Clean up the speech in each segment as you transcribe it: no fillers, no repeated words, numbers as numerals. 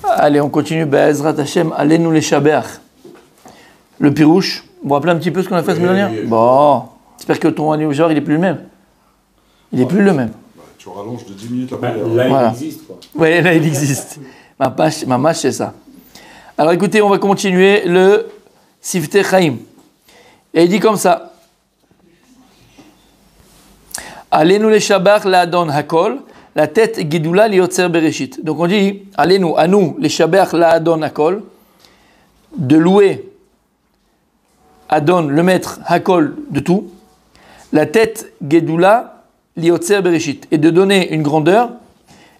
Allez, on continue. Be'ezrat Hashem, allez-nous les shabeach. Le pirouche, vous vous rappelez un petit peu ce qu'on a fait la semaine dernière? Bon, j'espère que ton anniversaire, il n'est plus le même. Il n'est plus le même. Tu rallonges de 10 minutes la prière. Là, Voilà. il existe, quoi. Oui, là, il existe. Ma mâche, c'est ça. Alors écoutez, on va continuer le Siftei Chaim. Et il dit comme ça. Allez-nous les shabach la'adon hakol, la tête Gedoula liotzer bereshit. Donc on dit, allez-nous, à nous, les shabach la'adon hakol, de louer Adon, le maître hakol de tout, la tête Gedoula liotzer bereshit, et de donner une grandeur,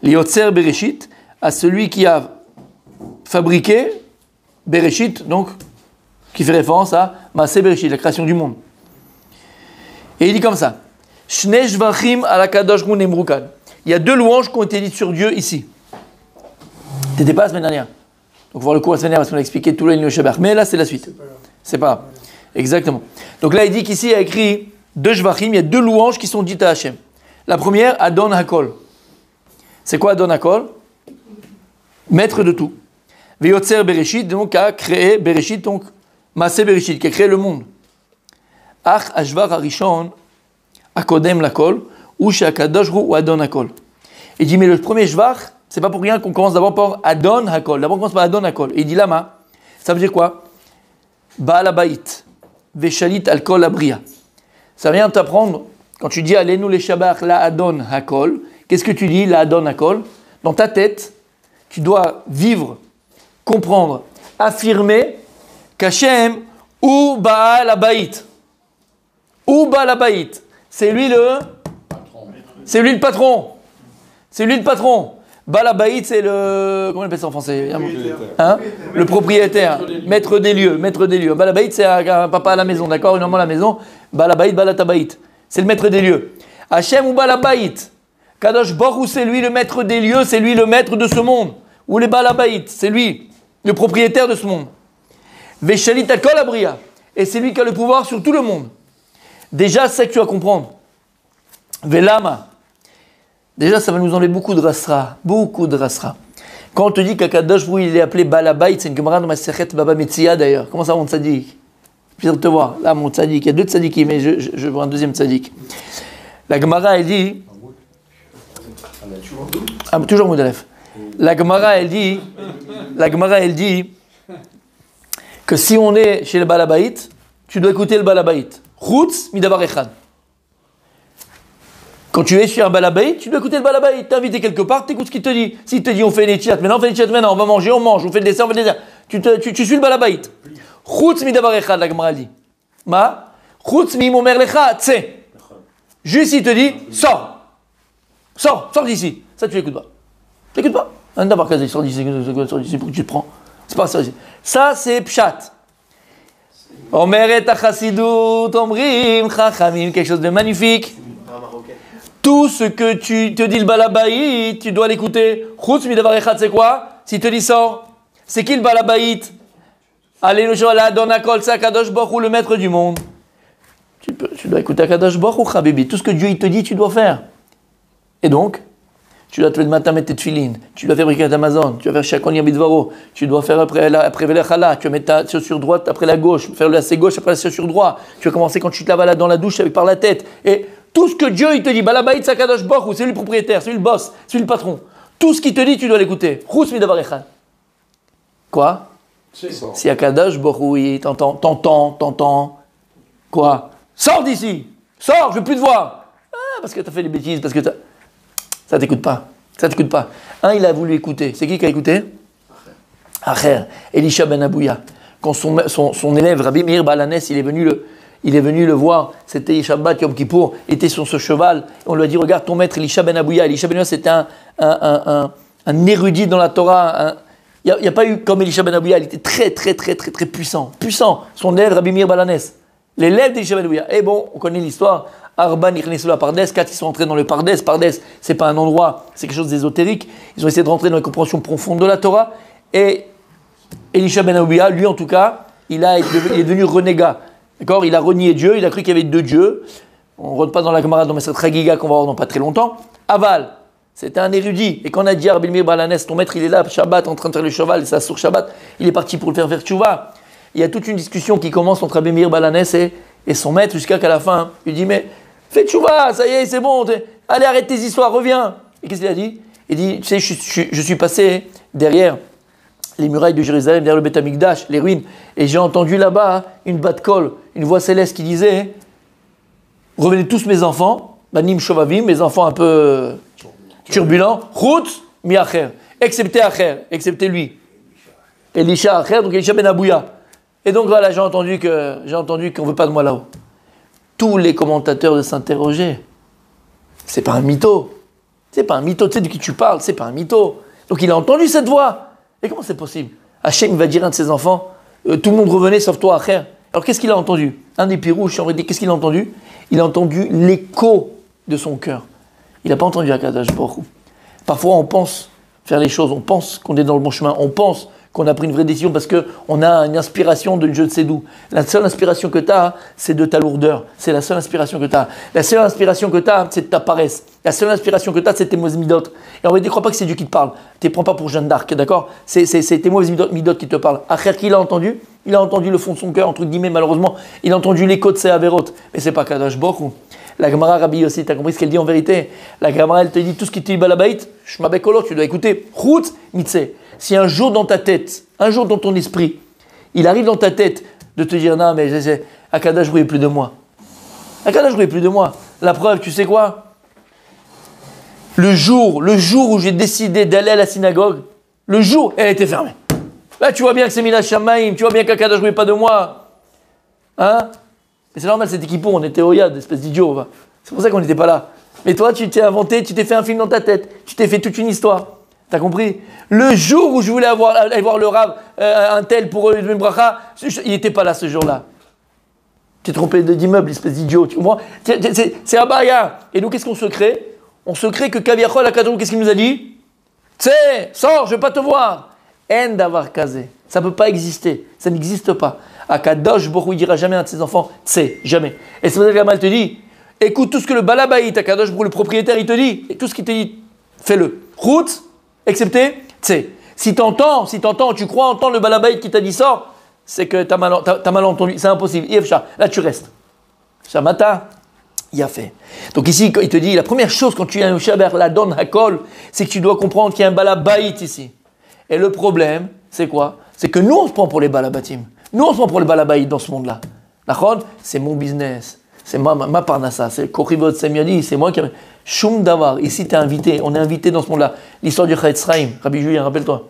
liotzer bereshit, à celui qui a fabriqué bereshit, donc, qui fait référence à Maaseh bereshit, la création du monde. Et il dit comme ça. Shnei shvachim ala kadosh hu nemru kan. Il y a deux louanges qui ont été dites sur Dieu ici. T'étais pas la semaine dernière. Donc voir le cours la semaine dernière parce qu'on a expliqué tout le Shabbat. Mais là c'est la suite. C'est pas grave. Exactement. Donc là il dit qu'ici il y a écrit deux shvachim, il y a deux louanges qui sont dites à Hachem. La première, Adon Hakol. C'est quoi Adon Hakol? Maître de tout. Ve'yotzer bereshit, donc a créé bereshit, donc Maaseh bereshit, qui a créé le monde. Ach ashvar harishon Akodem lakol, ou chez Akadosh ou Adon Hakol. Il dit, mais le premier Shvach, c'est pas pour rien qu'on commence d'abord par Adon Hakol. D'abord on commence par Adon Hakol. Et il dit, lama, ça veut dire quoi? Baal Abayit, Veshalit Alkol Abria. Ça vient t'apprendre, quand tu dis, allez-nous les Shabbat, la Adon Hakol, qu'est-ce que tu dis, la Adon Hakol? Dans ta tête, tu dois vivre, comprendre, affirmer qu'Hachem ou Baal Abayit. Ou Baal Abayit. C'est lui le patron. C'est lui le patron. Balabaït, c'est le... Comment on appelle ça en français? Hein? Le propriétaire. Maître des lieux. Balabaït, c'est un papa à la maison, d'accord? Une maman à la maison. Balabaït, balatabaït. C'est le maître des lieux. Hachem ou Balabaït. Kadosh Baruch, c'est lui le maître des lieux, c'est lui le maître de ce monde. Ou les Balabaït, c'est lui le propriétaire de ce monde. Veshalit Alkol Abria. Et c'est lui qui a le pouvoir sur tout le monde. Déjà, c'est ça que tu vas comprendre. Velama. Déjà, ça va nous enlever beaucoup de rasra. Beaucoup de rasra. Quand on te dit qu'Akadosh, il est appelé Balabait, c'est une Gemara de Masechet Baba Metzia d'ailleurs. Comment ça, mon tzaddik? Plaisir de te voir. Là, mon tzaddik. Il y a deux tzaddikim, mais je vois un deuxième tzaddik. La Gemara, elle dit. Ah, toujours Moudalef. La Gemara, elle dit que si on est chez le Balabait, tu dois écouter le Balabait. Chutz midavar echad. Quand tu es chez un balabait, tu dois écouter le balabait. T'es invité quelque part, t'écoutes ce qu'il te dit. S'il te dit on fait les tchiat, maintenant on fait les tchiat, maintenant on va manger, on mange, on fait le dessert, on fait le dessert. Tu suis le balabait. Chutz midavar echad, la Gemara dit. Ma chutz mi momer lecha tse. Juste il te dit sors d'ici. Ça tu l'écoutes pas. Tu l'écoutes pas. Un d'abord casé, sors d'ici, pour que tu te prends. C'est pas ça. Ça c'est pshat. Omeret Achasidut, Omrim, Chachamim, quelque chose de magnifique. Tout ce que tu te dis le balabaït, tu dois l'écouter. Chutz midavar echad, c'est quoi? S'il te dit sors, c'est qui le balabaït? Allez, nous la Adon Hakol, c'est Akadosh Baruch Hu, le maître du monde. Tu dois écouter Akadosh Baruch Hu, Habibi. Tout ce que Dieu il te dit, tu dois faire. Et donc, tu dois te lever le matin, mettre tes tefilines, tu dois fabriquer ta Amazon, tu dois faire Shakon Yabidvaro, tu dois faire après Velechala, tu vas mettre ta chaussure droite après la gauche, faire le lacet gauche après la chaussure droite, tu vas commencer quand tu te laves dans la douche avec par la tête. Et tout ce que Dieu il te dit, Balabaït Sakadosh Baruch Hu, c'est lui le propriétaire, c'est lui le boss, c'est lui le patron. Tout ce qu'il te dit, tu dois l'écouter. Chutz midavar echad. Quoi? Si Akadosh Baruch Hu, il t'entend. Quoi? Sors d'ici! Sors, je veux plus te voir! Ah, parce que t'as fait des bêtises, parce que t'as... Ça t'écoute pas. Un, il a voulu écouter. C'est qui a écouté? Acher. Elisha ben Abouya. Quand son élève, Rabbi Meir Balanès, il est venu le voir. C'était Shabbat, Yom Kippour. Il était sur ce cheval. On lui a dit, regarde ton maître, Elisha ben Abouya. Elisha ben Abouya, c'était un érudit dans la Torah. Il n'y a pas eu comme Elisha ben Abouya. Il était très puissant. Son élève, Rabbi Meir Balanès. L'élève d'Elisha ben Abouya. Et bon, on connaît l'histoire. Arban Irnesu la Pardes, 4 ils sont entrés dans le Pardes. Pardes, c'est pas un endroit, c'est quelque chose d'ésotérique. Ils ont essayé de rentrer dans les compréhensions profondes de la Torah. Et Elisha ben Abouya, lui en tout cas, il est devenu renégat. D'accord? Il a renié Dieu, il a cru qu'il y avait deux dieux. On ne rentre pas dans la camarade dans Meseret Chagiga qu'on va voir dans pas très longtemps. Aval, C'était un érudit. Et quand on a dit à Rabbi Meir Baal Hanès, ton maître il est là, Shabbat, en train de faire le cheval, et ça sur Shabbat, il est parti pour le faire tchouva. Il y a toute une discussion qui commence entre Rabbi Meir Baal Hanès et son maître, jusqu'à qu'à la fin, il dit, mais fais tchouva, ça y est, c'est bon, allez, arrête tes histoires, reviens. Et qu'est-ce qu'il a dit? Il dit, tu sais, je suis passé derrière les murailles de Jérusalem, derrière le Beth Amikdash, les ruines, et j'ai entendu là-bas une bat kol, une voix céleste qui disait, revenez tous mes enfants, banim shovavim, mes enfants un peu turbulents, chutz mi acher, excepté lui, Elisha acher, donc Elisha ben Abouya. Et donc voilà, j'ai entendu qu'on ne veut pas de moi là-haut. Tous les commentateurs de s'interroger, c'est pas un mytho, tu sais de qui tu parles, c'est pas un mytho. Donc il a entendu cette voix. Et comment c'est possible? Hachem va dire à un de ses enfants, tout le monde revenait sauf toi, Acher. Alors qu'est-ce qu'il a entendu? Un des pirouches, qu'est-ce qu'il a entendu? Il a entendu l'écho de son cœur. Il n'a pas entendu Akadosh Baruch Hu. Parfois on pense faire les choses, on pense qu'on est dans le bon chemin, on pense qu'on a pris une vraie décision parce qu'on a une inspiration de je ne sais d'où. La seule inspiration que tu as, c'est de ta lourdeur. C'est la seule inspiration que tu as. La seule inspiration que tu as, c'est de ta paresse. La seule inspiration que tu as, c'est tes mauvaises midotes. Et en fait, ne crois pas que c'est Dieu qui te parle. Ne te prends pas pour Jeanne d'Arc, d'accord? C'est tes mauvaises midotes qui te parlent. Acher, qui l'a entendu? Il a entendu le fond de son cœur, entre guillemets, malheureusement. Il a entendu l'écho de ses avérotes. Mais c'est pas Kadosh Baruch Hu. La Gemara Rabbi aussi, tu as compris ce qu'elle dit en vérité? La Gemara, elle te dit tout ce qui te dit balabait, shmabekolo, tu dois écouter. Chutz mitze. Si un jour dans ta tête, un jour dans ton esprit, il arrive dans ta tête de te dire non, mais Akadosh Baruch Hu est plus de moi. Akadosh Baruch Hu est plus de moi. La preuve, tu sais quoi? Le jour où j'ai décidé d'aller à la synagogue, le jour, elle était fermée. Là, tu vois bien que c'est Mina Shamaim, tu vois bien qu'Akadosh Baruch Hu n'est pas de moi. Hein? Mais c'est normal, c'était Kippour, on était au Yad, espèce d'idiot. Va. C'est pour ça qu'on n'était pas là. Mais toi, tu t'es inventé, tu t'es fait un film dans ta tête, tu t'es fait toute une histoire. T'as compris? Le jour où je voulais aller voir le Rav, un tel pour une bracha, il n'était pas là ce jour-là. Tu t'es trompé d'immeuble, espèce d'idiot, tu comprends? C'est Abaya. Et nous, qu'est-ce qu'on se crée? On se crée que Kaviachol, Akadosh, qu'est-ce qu'il nous a dit? Tsé, sors, je ne veux pas te voir. En d'avoir kazé. Ça ne peut pas exister. Ça n'existe pas. Akadosh Baruch Hu, il dira jamais à un de ses enfants, tsé, jamais. Et c'est pour ça que la Gemara te dit, écoute tout ce que le balabaït, Akadosh Baruch Hu, le propriétaire, il te dit, et tout ce qu'il te dit, fais-le. Chutz, excepté, tsé. Si t'entends, tu crois entendre le balabaït qui t'a dit sors, c'est que t'as mal entendu. C'est impossible. Là, tu restes. Shamata. Il a fait. Donc ici, il te dit, la première chose quand tu es un Shaber Ladon Hakol, c'est que tu dois comprendre qu'il y a un balabaït ici. Et le problème, c'est quoi? C'est que nous, on se prend pour les balabatim. Nous, on se prend pour les balabaït dans ce monde-là. D'accord? C'est mon business. C'est ma parnassa. C'est Korivot, c'est Miadi. C'est moi qui... Shum Davar. Ici, tu es invité. On est invité dans ce monde-là. L'histoire du Chaetz Chaim. Rabbi Julien, rappelle-toi.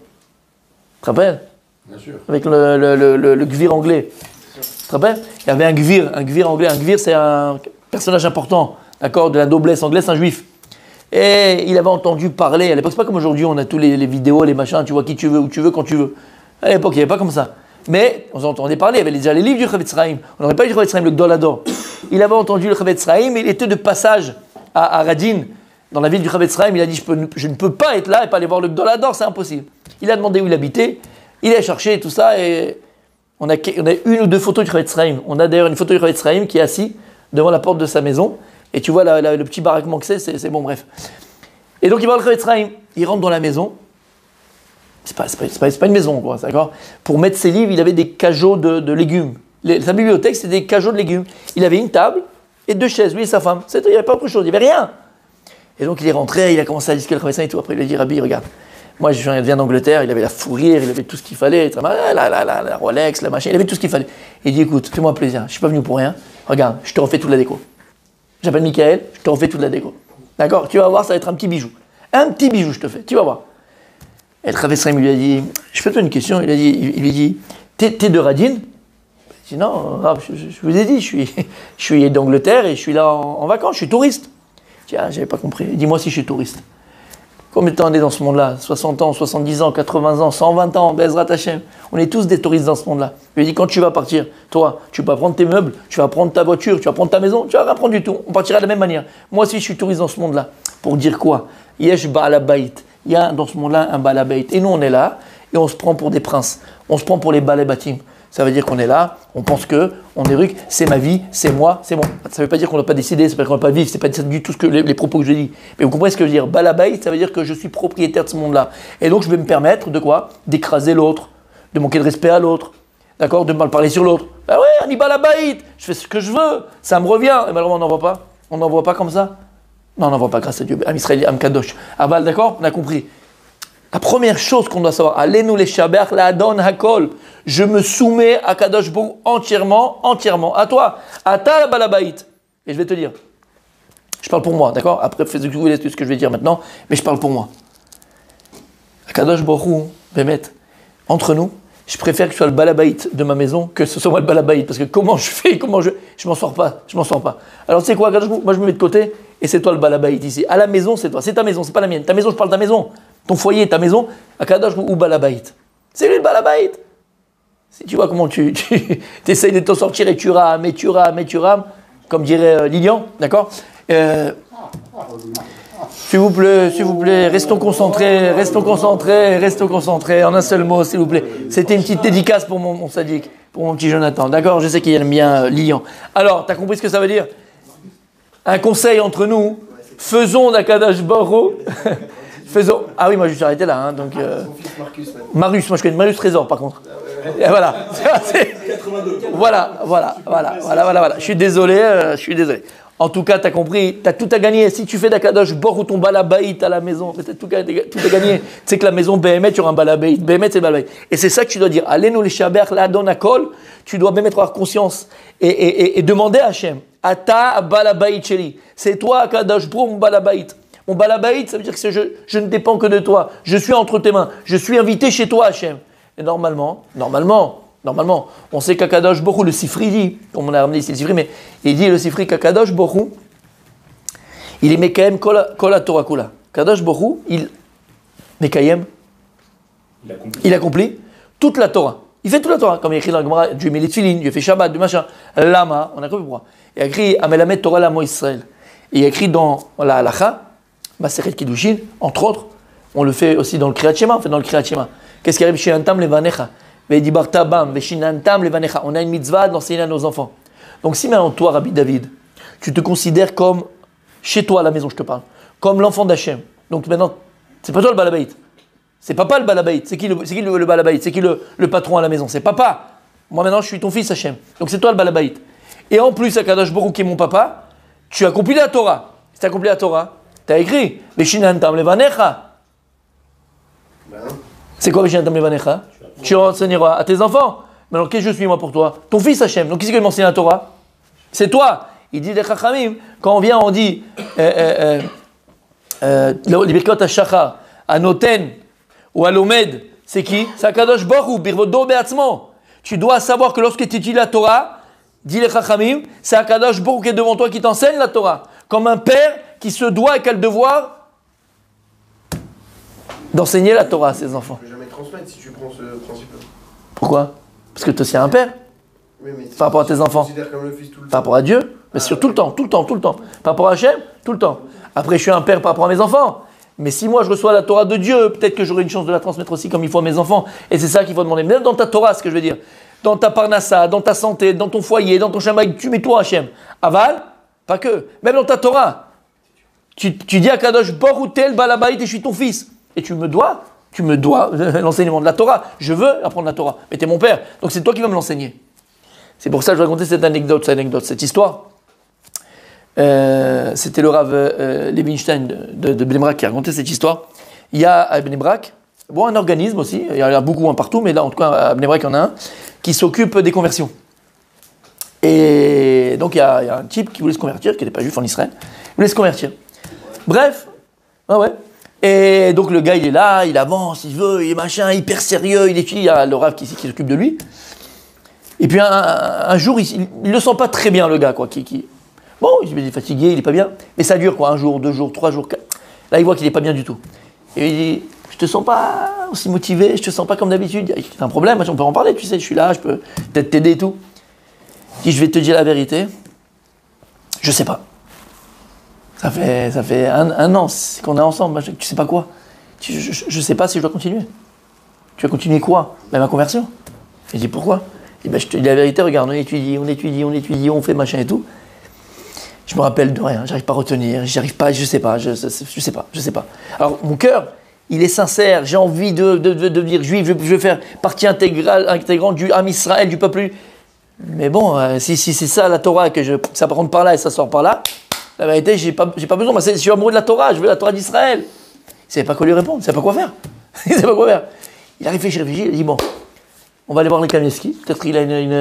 Tu te rappelles? Bien sûr. Avec le gvir anglais. Tu te rappelles? Il y avait un gvir anglais. Un gvir, c'est un personnage important, d'accord, de la noblesse anglaise, un juif. Et il avait entendu parler, à l'époque, c'est pas comme aujourd'hui, on a tous les vidéos, les machins, tu vois qui tu veux, où tu veux, quand tu veux. À l'époque, il n'y avait pas comme ça. Mais on entendait parler, il y avait déjà les livres du Chavetz Chaim. On n'aurait pas eu du Chavetz Chaim, le Gdolador. Il avait entendu le Chavetz Chaim, il était de passage à Radin, dans la ville du Chavetz Chaim. Il a dit, je ne peux pas être là et pas aller voir le Gdolador, c'est impossible. Il a demandé où il habitait, il a cherché tout ça, et on a une ou deux photos du Chavetz Chaim. On a d'ailleurs une photo du Chavetz Chaim qui est assis devant la porte de sa maison, et tu vois le petit baraquement que c'est bon, bref. Et donc il va au Chavetz Chaim, il rentre dans la maison, c'est pas une maison, quoi, d'accord? Pour mettre ses livres, il avait des cajots de légumes. Sa bibliothèque, c'était des cajots de légumes. Il avait une table et deux chaises, lui et sa femme. Il n'y avait pas autre chose, il n'y avait rien. Et donc il est rentré, il a commencé à discuter le Chavetz Chaim et tout. Après il a dit, Rabbi, regarde, moi je viens d'Angleterre, il avait la fourrière, il avait tout ce qu'il fallait, la Rolex, la machine, il avait tout ce qu'il fallait. Il dit, écoute, fais-moi plaisir, je ne suis pas venu pour rien. Regarde, je te refais toute la déco. J'appelle Michael, je te refais toute la déco. D'accord? Tu vas voir, ça va être un petit bijou. Un petit bijou, je te fais, tu vas voir. Et le Chavetz Chaim lui a dit, je peux te poser une question, il lui dit, t'es de Radin? Il dit, non, je vous ai dit, je suis d'Angleterre et je suis là en vacances, je suis touriste. Tiens, j'avais pas compris. Il dit, moi aussi je suis touriste. Combien de temps on est dans ce monde-là? 60 ans, 70 ans, 80 ans, 120 ans, Bezrat Hashem. On est tous des touristes dans ce monde-là. Je lui ai dit, quand tu vas partir, toi, tu vas prendre tes meubles, tu vas prendre ta voiture, tu vas prendre ta maison, tu vas rien prendre du tout. On partira de la même manière. Moi aussi, je suis touriste dans ce monde-là. Pour dire quoi? Yesh Ba'alabait. Il y a dans ce monde-là un Ba'alabait. Et nous, on est là, et on se prend pour des princes. On se prend pour les Ba'alabatim. Ça veut dire qu'on est là, on pense que, on est ruc, c'est ma vie, c'est moi, c'est bon. Ça ne veut pas dire qu'on ne doit pas décider, ça veut pas dire qu'on ne doit pas vivre, c'est pas du tout ce que les propos que je dis. Mais vous comprenez ce que je veux dire? Balabait, ça veut dire que je suis propriétaire de ce monde-là. Et donc je vais me permettre de quoi? D'écraser l'autre, de manquer de respect à l'autre, d'accord? De mal parler sur l'autre. Ben ouais, on y balabait, je fais ce que je veux, ça me revient. Et malheureusement, on n'en voit pas. On n'en voit pas comme ça. Non, on n'en voit pas, grâce à Dieu. Am Israël, Am Kadosh. Aval, d'accord? On a compris. La première chose qu'on doit savoir, allez nous les shaber la adon hakol. Je me soumets à Kadosh Baruch entièrement, à toi, à ta balabait. Et je vais te dire, je parle pour moi, d'accord? Après, faites ce que vous voulez, ce que je vais dire maintenant, mais je parle pour moi. À Kadosh Baruch, Bémet, entre nous, je préfère que ce soit le balabait de ma maison que ce soit moi le balabait, parce que comment je fais, je m'en sors pas. Alors tu sais quoi, Kadosh Baruch, moi je me mets de côté, et c'est toi le balabait ici. À la maison, c'est toi, c'est ta maison, c'est pas la mienne. Ta maison, je parle de ta maison. Ton foyer, ta maison, à Kadosh ou balabait. C'est lui le balabait. Si tu vois comment tu essayes de t'en sortir et tu rames, comme dirait Lilian, d'accord? S'il vous plaît, restons concentrés, en un seul mot, s'il vous plaît. C'était une petite dédicace pour mon sadique, pour mon petit Jonathan, d'accord? Je sais qu'il aime bien Lilian. Alors, t'as compris ce que ça veut dire? Un conseil entre nous, faisons d'Akadosh Baruch. Faisons. Ah oui, moi je suis arrêté là, hein, donc. Son fils Marcus, Marius, moi je connais Marius Trésor par contre. Et voilà. Voilà. Je suis désolé. En tout cas, tu as compris, tu as tout à gagner. Si tu fais d'Akadosh Baruch ton balabait à la maison, tu as tout à gagner. Tu sais que la maison Béhémet, tu auras un balabait. Béhémet, c'est le balabait. Et c'est ça que tu dois dire. Allez nous les shaber la don akol. Tu dois même avoir conscience et demander à Hachem. Ata balabait cheli. C'est toi Akadosh Baruch mon balabait. Mon balabait, ça veut dire que je ne dépends que de toi. Je suis entre tes mains. Je suis invité chez toi, Hachem. Et normalement, on sait qu'Akadosh Baruch, le Sifri dit, comme on a ramené ici le Sifri, mais il dit le Sifri qu'Akadosh Baruch, il est Mekayem kol Torah kula. Kadosh Baruch, il accomplit toute la Torah. Il fait toute la Torah. Comme il écrit dans la Gemara, Dieu met les tefilines, Dieu fait Shabbat, du machin. Lama, on a compris pourquoi. Il a écrit Amelamed Torah Lamo Israël. Et il a écrit dans la Halacha, Maseret Kiddushin, entre autres, on le fait aussi dans le Kriyat Shema, Qu'est-ce qui arrive chez Antam Levanecha? On a une mitzvah d'enseigner à nos enfants. Donc si maintenant toi, Rabbi David, tu te considères comme, chez toi à la maison je te parle, comme l'enfant d'Hachem. Donc maintenant, c'est pas toi le balabait. C'est papa le balabait. C'est qui le balabait? C'est qui le patron à la maison? C'est papa. Moi maintenant je suis ton fils Hachem. Donc c'est toi le balabait. Et en plus, Akadosh Baruch qui est mon papa, tu as accompli la Torah. Si tu as accompli la Torah, tu as écrit Veshinantam Levanecha. C'est quoi Veshinantam Levanecha? Tu enseigneras à tes enfants. Mais alors, qu'est-ce que je suis moi pour toi? Ton fils Hachem. Donc, qui c'est qui m'enseigne la Torah? C'est toi. Il dit des Chachamim. Quand on vient, on dit les Birkot HaShachar, à Noten ou à Lomed. C'est qui? C'est Akadosh Baruch Hu, Birvodo Be'atzmo. Tu dois savoir que lorsque tu étudies la Torah, dit les Chachamim, c'est Akadosh Baruch Hu qui est devant toi qui t'enseigne la Torah. Comme un père qui se doit et qui a le devoir d'enseigner la Torah à ses enfants. Je ne peux jamais transmettre si tu prends ce principe-là. Pourquoi? Parce que tu es aussi un père. Oui, mais par rapport à tes enfants. Comme le fils tout le temps. Par rapport à Dieu, mais sur tout le temps. Par rapport à Hachem, tout le temps. Après, je suis un père par rapport à mes enfants. Mais si moi je reçois la Torah de Dieu, peut-être que j'aurai une chance de la transmettre aussi comme il faut à mes enfants. Et c'est ça qu'il faut demander. Même dans ta Torah, ce que je veux dire. Dans ta parnassa, dans ta santé, dans ton foyer, dans ton chamaï, tu mets toi Hachem. Aval, pas que. Même dans ta Torah. Tu dis à Kadosh, Barutel, Balabait, et je suis ton fils. Et tu me dois l'enseignement de la Torah. Je veux apprendre la Torah. Mais tu es mon père. Donc c'est toi qui vas me l'enseigner. C'est pour ça que je vais raconter cette histoire. C'était le Rav Levinstein de Bnei Brak qui a raconté cette histoire. Il y a à Bnei Brak, un organisme aussi, il y en a beaucoup partout, mais là en tout cas à Bnei Brak il y en a un, qui s'occupe des conversions. Et donc il y a un type qui voulait se convertir, qui n'était pas juif en Israël, il voulait se convertir. Bref, et donc le gars il est là, il avance, il veut, il est machin, hyper sérieux, il étudie, il y a le Rav qui s'occupe de lui. Et puis un jour, il le sent pas très bien le gars, quoi. Bon, il est fatigué, il est pas bien. Mais ça dure quoi, 1 jour, 2 jours, 3 jours, 4. Là, il voit qu'il est pas bien du tout. Et il dit, je te sens pas aussi motivé, je te sens pas comme d'habitude. C'est un problème, on peut en parler, tu sais, je suis là, je peux peut-être t'aider et tout. Il dit, je vais te dire la vérité, je sais pas. Ça fait un an qu'on est ensemble, tu sais pas quoi. Je sais pas si je dois continuer. Tu vas continuer quoi? Ma conversion. Il dit, pourquoi? Je dis, ben, je te dis la vérité, regarde, on fait machin et tout. Je me rappelle de rien, j'arrive pas à retenir, j'arrive pas, je sais pas. Alors, mon cœur, il est sincère, j'ai envie de devenir juif, je veux faire partie intégrante du Ham Israël, du peuple. Mais bon, si c'est ça la Torah, ça rentre par là et ça sort par là, la vérité, j'ai pas besoin. Moi, je suis amoureux de la Torah, je veux la Torah d'Israël. Il savait pas quoi lui répondre, il savait pas quoi faire. Il a réfléchi, il a dit bon, on va aller voir les Kanievski, peut-être qu'il a une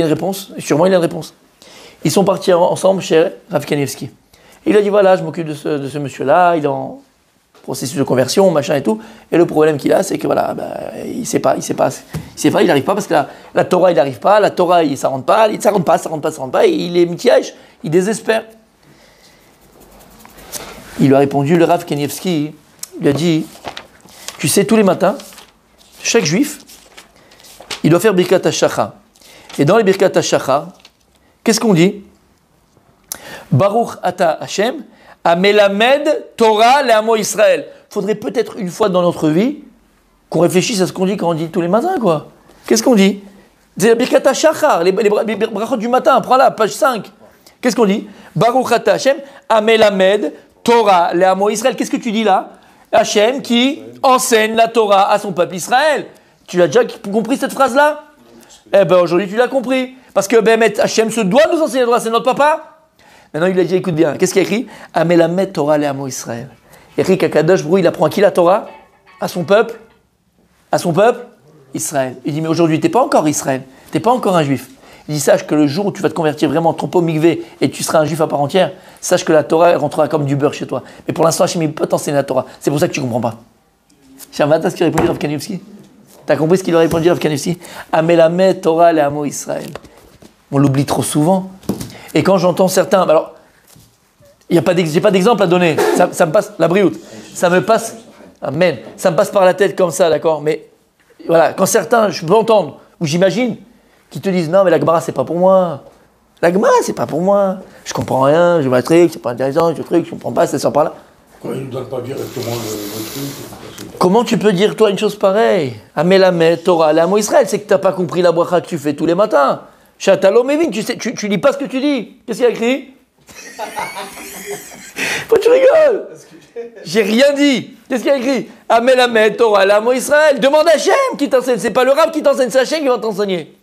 réponse, sûrement il a une réponse. Ils sont partis ensemble chez Rav Kanievski. Il a dit voilà, je m'occupe de ce monsieur-là, il est en processus de conversion, machin et tout. Et le problème qu'il a, c'est que voilà, il sait pas, il n'arrive pas parce que la Torah, il n'arrive pas, la Torah, ça rentre pas, et il est mitiage, il désespère. Il lui a répondu, le Rav Kanievski, il a dit, tu sais, tous les matins, chaque juif, il doit faire Birkat HaShachar. Et dans les Birkat HaShachar, qu'est-ce qu'on dit? Baruch Ata Hashem, Amelamed Torah Le'amo Israël. Faudrait peut-être une fois dans notre vie qu'on réfléchisse à ce qu'on dit quand on dit tous les matins, quoi. Qu'est-ce qu'on dit? C'est la Birkat HaShachar, les brachot du matin, prends-la, page 5. Qu'est-ce qu'on dit? Baruch Ata Hashem, Amelamed Torah Le'amo Israël. Qu'est-ce que tu dis là? Hashem qui enseigne la Torah à son peuple Israël. Tu l'as déjà compris cette phrase-là? Eh ben aujourd'hui tu l'as compris. Parce que Hashem se doit nous enseigner la Torah, c'est notre papa. Maintenant il a dit, écoute bien, qu'est-ce qu'il y a écrit? Amelamed Torah Le'amo Israël. Il y a écrit qu'Akadosh Brou, il apprend à qui la Torah? À son peuple? À son peuple? Israël. Il dit, mais aujourd'hui t'es pas encore Israël, t'es pas encore un juif. Il dit, sache que le jour où tu vas te convertir vraiment trop au mikvé et tu seras un juif à part entière, sache que la Torah rentrera comme du beurre chez toi. Mais pour l'instant, Hashem ne peut pas t'enseigner la Torah. C'est pour ça que tu ne comprends pas. Shavata, ce qu'il a répondu Rav Kanievski. T'as compris ce qu'il a répondu Rav Kanievski? Amelamed Torah Le'amo Israël. On l'oublie trop souvent. Et quand j'entends certains, alors, j'ai pas d'exemple à donner. Ça me passe, la brioute, ça me passe, amen, ça me passe par la tête comme ça, d'accord? Mais voilà, quand certains, je peux entendre, ou j'imagine, qui te disent non mais la Gemara c'est pas pour moi. La Gemara c'est pas pour moi. Je comprends rien, je matrique, c'est pas intéressant, je comprends pas, ça sort par là. Pourquoi il ne donne pas directement le truc? Comment tu peux dire toi une chose pareille? Amelamed Torah Le'amo Israël, c'est que t'as pas compris la bracha que tu fais tous les matins. Chatalom Evin, tu lis pas ce que tu dis. Qu'est-ce qu'il y a écrit? Pourquoi tu rigoles? J'ai rien dit. Qu'est-ce qu'il y a écrit? Amelamed Torah Le'amo Israël. Demande à Hachem qui t'enseigne. C'est pas le rab qui t'enseigne, c'est Hachem qui va t'enseigner.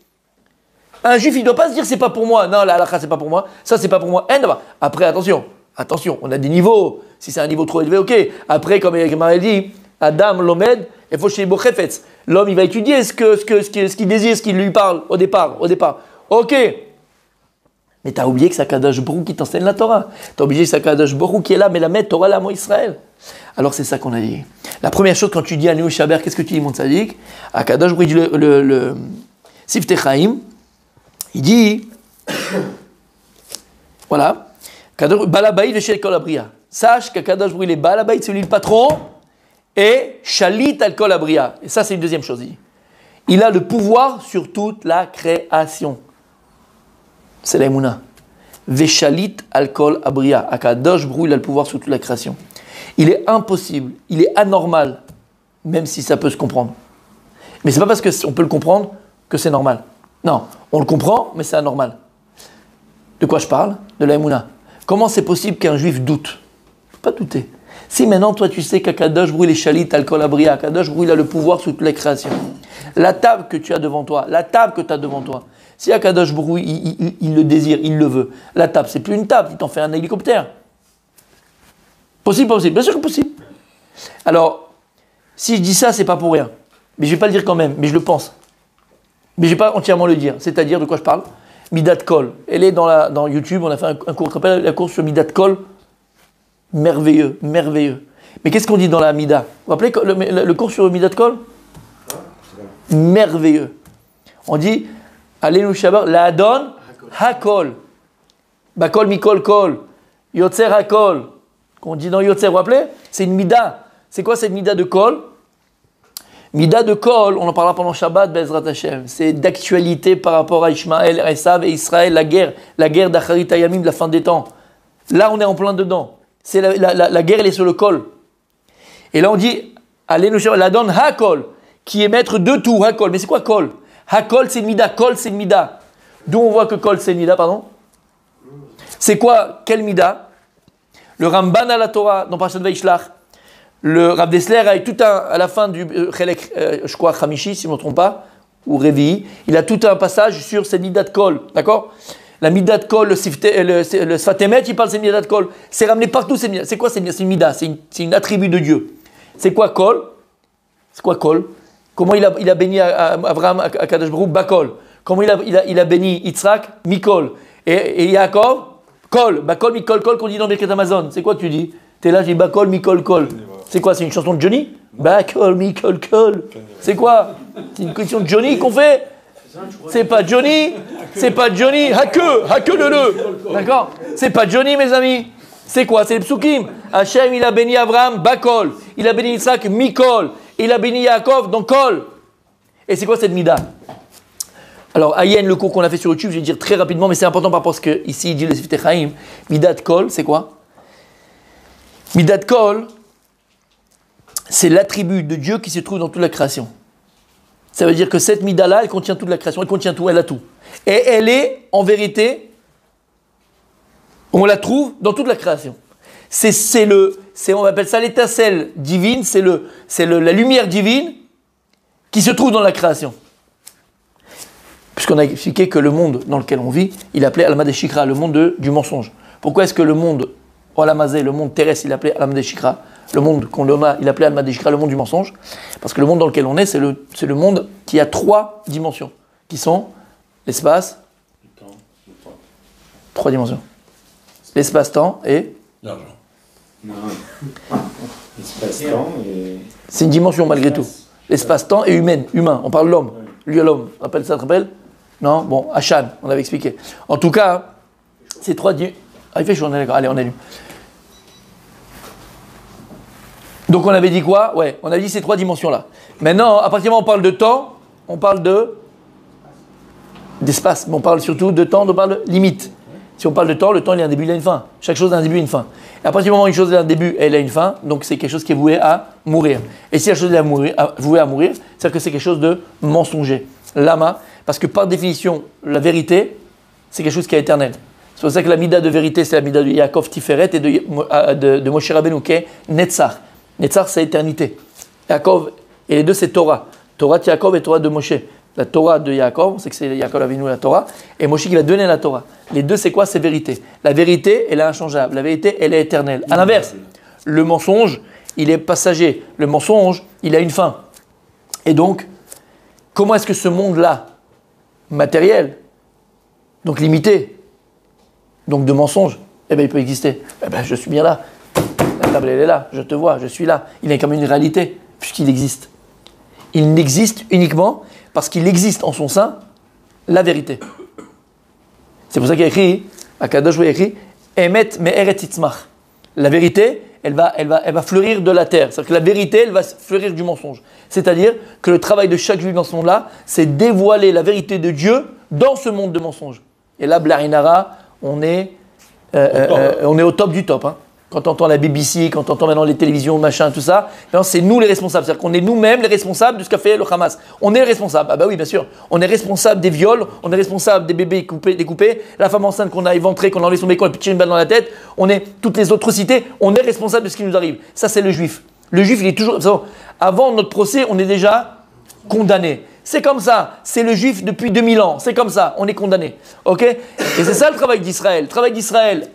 Un juif, il ne doit pas se dire c'est pas pour moi. Non, la halakha, c'est pas pour moi. Ça, c'est pas pour moi. Après, attention, on a des niveaux. Si c'est un niveau trop élevé, ok. Après, comme Marie dit, Adam, l'omed, il faut chez Bochefetz. L'homme, il va étudier ce qu'il désire, ce qu'il lui parle au départ. Ok. Mais tu as oublié que c'est Akadosh Borou qui t'enseigne la Torah. Tu as oublié que c'est Akadosh Borou qui est là, mais la met Torah Le'amo Israël. Alors, c'est ça qu'on a dit. La première chose, quand tu dis à Néo Shaber, qu'est-ce que tu dis, mon tzaddik? Akadosh Borou dit le Siftei Chaim. Il dit, voilà, Balabaït Veshel Kol Abria. Sache qu'Akadosh Brou, il est Balabaït, c'est lui le patron, et Shalit al Kol Abria. Et ça, c'est une deuxième chose. Il a le pouvoir sur toute la création. C'est l'Emouna. Veshalit al Kol Abria. Akadosh Brou, il a le pouvoir sur toute la création. Il est impossible, il est anormal, même si ça peut se comprendre. Mais c'est pas parce qu'on peut le comprendre que c'est normal. Non, on le comprend, mais c'est anormal. De quoi je parle? De la Emouna. Comment c'est possible qu'un juif doute? Il ne faut pas douter. Si maintenant, toi, tu sais qu'Akadosh Brou, il est Shalit al Kol Abria, Akadosh Brou, il a le pouvoir sur toutes les créations. La table que tu as devant toi, si Akadosh Brou, il le désire, il le veut, la table, c'est plus une table, il t'en fait un hélicoptère. Possible, bien sûr que possible. Alors, si je dis ça, c'est pas pour rien. Mais je ne vais pas le dire quand même, mais je le pense. Mais je ne vais pas entièrement le dire. C'est-à-dire, de quoi je parle? Midat Kol. Elle est dans YouTube, on a fait un cours qui s'appelle la course sur Midat Kol. Merveilleux. Mais qu'est-ce qu'on dit dans la Mida? Vous vous rappelez le cours sur Midat Kol? Merveilleux. On dit, Alenu Shabar, la Adon, Hakol. Bakol Mikol Kol. Yotzer Hakol. Qu'on dit dans Yotzer, vous vous rappelez? C'est une Mida. C'est quoi cette Mida de Kol? Mida de Kol, on en parlera pendant Shabbat, Bezrat Hashem. C'est d'actualité par rapport à Ishmaël, Esav et Israël, la guerre d'Acharit Hayamim de la fin des temps. Là, on est en plein dedans. C'est la guerre, elle est sur le Kol. Et là, on dit, allez nous chercher l'Adon HaKol, qui est maître de tout, HaKol. Mais c'est quoi Kol? Hakol, c'est une mida. Kol, c'est une mida. D'où on voit que kol, c'est une mida, pardon. C'est quoi? Quelle mida? Le Ramban à la Torah, dans Parashat Vaishlach, le Rav Dessler a eu tout à la fin du Chelek, je crois, Hamishi, si je ne me trompe pas, ou Revi, il a tout un passage sur cette mida de kol, d'accord? La mida de kol, le Sfatemet, il parle de cette mida de kol. C'est ramené partout, cette mida. C'est quoi cette mida? C'est une mida, c'est une attribut de Dieu. C'est quoi kol? C'est quoi kol? Comment il a béni Abraham, à Kadosh Baruch Hu, Bakol. Comment il a béni Yitzhak, Mikol. Et Yaakov, Kol. Bakol, Mikol, Kol, qu'on dit dans Birkat Amazon. C'est quoi tu dis? T'es là, j'ai Bakol, Mikol, Kol. C'est quoi? C'est une chanson de Johnny? Bakol, Mikol, Kol. C'est quoi? C'est une question de Johnny qu'on fait? C'est pas Johnny. C'est pas Johnny. Hake le. D'accord? C'est pas Johnny, mes amis. C'est quoi? C'est les psukim. Hachem, il a béni Abraham, Bakol. Il a béni Yitzhak, Mikol. Il a béni Yaakov, donc Kol. Et c'est quoi cette mida? Alors, Ayen, le cours qu'on a fait sur YouTube, je vais dire très rapidement, mais c'est important par rapport à ce qu'ici il dit le Sifte Chaim. Mida de Kol, c'est quoi? Mida de Kol, c'est l'attribut de Dieu qui se trouve dans toute la création. Ça veut dire que cette mida-là, elle contient toute la création, elle contient tout, elle a tout. Et elle est, en vérité, on la trouve dans toute la création. On appelle ça l'étincelle divine, c'est la lumière divine qui se trouve dans la création. Puisqu'on a expliqué que le monde dans lequel on vit, il appelait Alma de Shikra, le monde du mensonge. Pourquoi est-ce que le monde, Olamazé, le monde terrestre, il appelait Alma de Shikra, le monde qu'on a, il appelait Alma de Shikra, le monde du mensonge? Parce que le monde dans lequel on est, c'est le monde qui a 3 dimensions, qui sont l'espace, 3 dimensions. L'espace-temps et L'argent. Non. L'espace-temps et... C'est une dimension malgré tout. L'espace-temps et humain. On parle de l'homme. Lui à l'homme. Ça te rappelle? Non? Bon, Hachan, on avait expliqué. En tout cas, ces 3 dimensions... Ah, il fait chaud, on est d'accord. Allez, on allume. Donc on avait dit quoi? Ouais, on a dit ces 3 dimensions-là. Maintenant, à partir du moment où on parle de temps, on parle d'espace. Mais on parle surtout de temps, on parle de limite. Si on parle de temps, le temps il a un début, il a une fin. Chaque chose a un début et une fin. Et à partir du moment où une chose a un début et elle a une fin, donc c'est quelque chose qui est voué à mourir. Et si la chose est vouée à mourir, c'est-à-dire que c'est quelque chose de mensonger. Lama, parce que par définition, la vérité, c'est quelque chose qui est éternel. C'est pour ça que la mida de vérité, c'est la mida de Yaakov Tiferet et de Moshe Rabbeinu, qui est Netzach. Netzach, c'est éternité. Yaakov, et les deux, c'est Torah. Torah de Yaakov et Torah de Moshe. La Torah de Yaakov, on sait que c'est Yaakov Avinu la Torah, et Moshe qui va donner la Torah. Les deux, c'est quoi? C'est vérité. La vérité, elle est inchangeable. La vérité, elle est éternelle. À l'inverse, le mensonge, il est passager. Le mensonge, il a une fin. Et donc, comment est-ce que ce monde-là, matériel, donc limité, donc de mensonge, eh bien, il peut exister? Eh bien, je suis bien là. La table, elle est là. Je te vois, je suis là. Il est comme une réalité, puisqu'il existe. Il n'existe uniquement parce qu'il existe en son sein la vérité. C'est pour ça qu'il y a écrit, Akadosh a écrit, Emet me'eret itzmach. La vérité, elle va fleurir de la terre. C'est-à-dire que la vérité, elle va fleurir du mensonge. C'est-à-dire que le travail de chaque juif dans ce monde-là, c'est dévoiler la vérité de Dieu dans ce monde de mensonges. Et là, Blarinara, on est au top du top. Hein. Quand on entend la BBC, quand on entend maintenant les télévisions, machin, tout ça, c'est nous les responsables. C'est-à-dire qu'on est nous-mêmes les responsables de ce qu'a fait le Hamas. On est les responsables. Ah bah oui, bien sûr. On est responsable des viols, on est responsable des bébés découpés, la femme enceinte qu'on a éventrée, qu'on a enlevé son bécon, elle a pitché une balle dans la tête. On est toutes les atrocités. On est responsable de ce qui nous arrive. Ça, c'est le juif. Le juif, il est toujours... Avant notre procès, on est déjà condamné. C'est comme ça. C'est le juif depuis 2000 ans. C'est comme ça. On est condamné. Ok? Et c'est ça le travail d'Israël. Le travail d'Israël,